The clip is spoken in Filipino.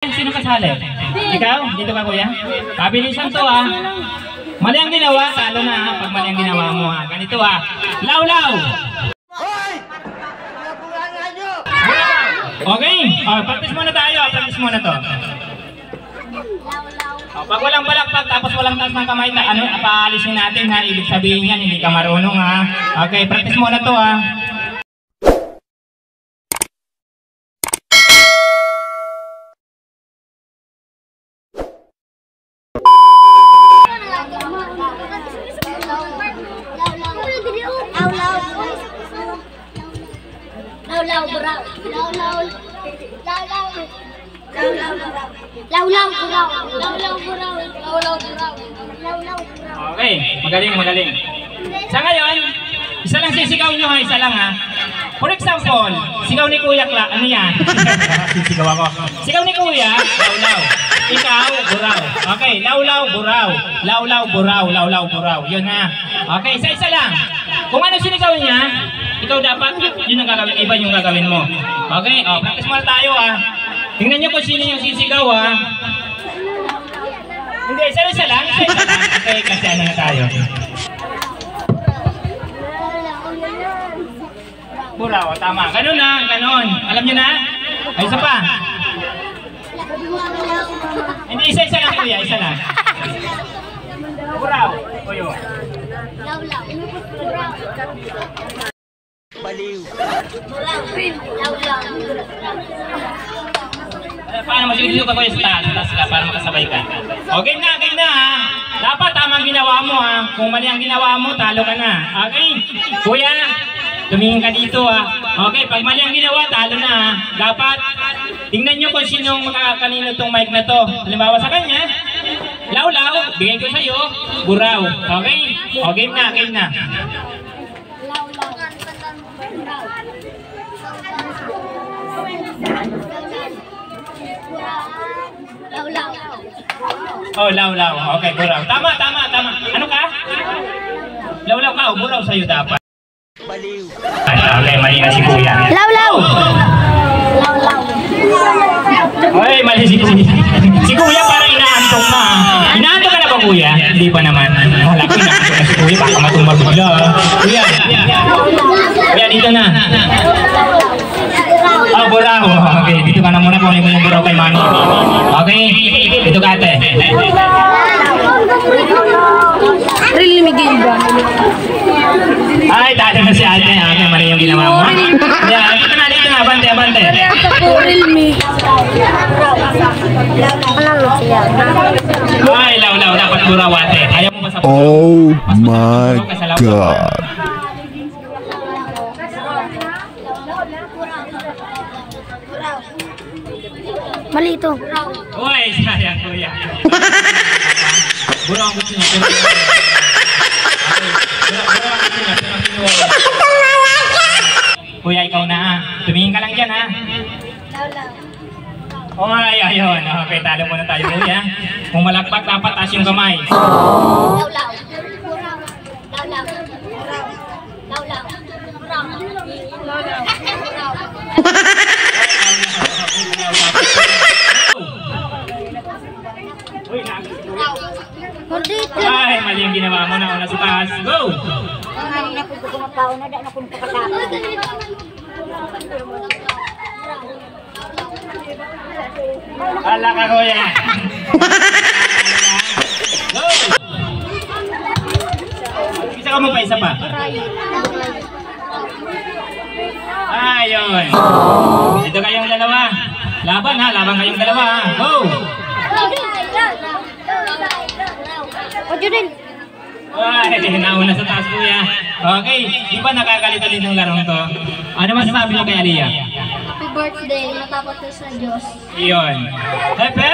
Sino kasali? Ikaw? Dito ka kuya? Pabilisan to ah. Mali ang ginawa, talo na ha. Pag mali ang ginawa mo ha. Ganito ha. Law-law! Hoy! Okay, practice muna tayo. Practice muna to. Pag walang balakpag tapos walang taas ng kamay, paalisin natin ha. Ibig sabihin yan, hindi ka marunong ha. Okay, practice muna to ha. Okay, magaling. Sa ngayon, isa lang sisigaw nyo ha, isa lang ha. For example, sigaw ni Kuya ano yan? Sisigaw ako. Sigaw ni Kuya, law-law. Ikaw, buraw. Okay, law-law, buraw. Law-law, buraw. Law-law, buraw. Yun ha. Okay, isa-isa lang. Kung ano sinigaw niya, ikaw dapat, yun ang gagawin, iba yung gagawin mo. Okay, practice muna tayo ha. Tingnan nyo kung sino yung sisigaw ha. Hindi, isa-isa lang. Okay, kasi ano na tayo. Buraw, tama. Ganun na, ganun. Alam nyo na? Ay, isa pa. Hindi, isa-isa lang kuya, isa lang. Buraw. Kuyo. Baliw. Paano masigil ka kuya sa taas ka para makasabay ka? Okay na ha. Dapat tama ang ginawa mo ha. Kung mali ang ginawa mo, talo ka na. Okay? Kuya, tumingin ka dito ha. Okay, pag mali ang ginawa, talo na ha. Dapat, tingnan nyo kung sinong kanino itong mic na to. Halimbawa sa kanya, law-law, bigay ko sa'yo, buraw. Okay? O, game na. Oh, law-law. Okay, buraw. Tama. Ano ka? Law-law ka o buraw sa'yo dapat. Baliw. Okay, mali na si Kuya. Law-law! Oy, mali si Kuya parang inaantok na. Inaantok ka na ba Kuya? Hindi pa naman. Wala ko inaantok na si Kuya. Baka matumba bigla. Kuya, dito na. Buraw. Okay, dito ka na muna. Kunin mo yung buraw kay Mami. Okay, dito ka ate. Really migil ba? Ay, talo na si ate. Okay, mali yung ginawa mo. Yeah, dito na. Abante. Realme. Ay, law-law. Dapat buraw ate. Ayaw mo ba sa buraw? Oh my God. Mali ito. Uy, sayang Kuya. Buraw ang gusto niya. Kuya, ikaw na ha. Tumingin ka lang dyan ha. Uy, ayun. Okay, talo muna tayo Kuya. Kung malakpak, dapat taas yung kamay. Ay, mali yung ginawa mo. Nauna sa taas. Go! Hala ka Kuya. Go! Isa ka mo pa, isa pa. Ayun. Ito kayong dalawa. Laban ha, laban kayong dalawa ha. Go! Ay, nauna sa taas Kuya. Okay, di ba nakakalito din ng larong to? Ano masasabi nyo kay Aliyah? Happy birthday, matapos sa Diyos. Iyon. Pepe?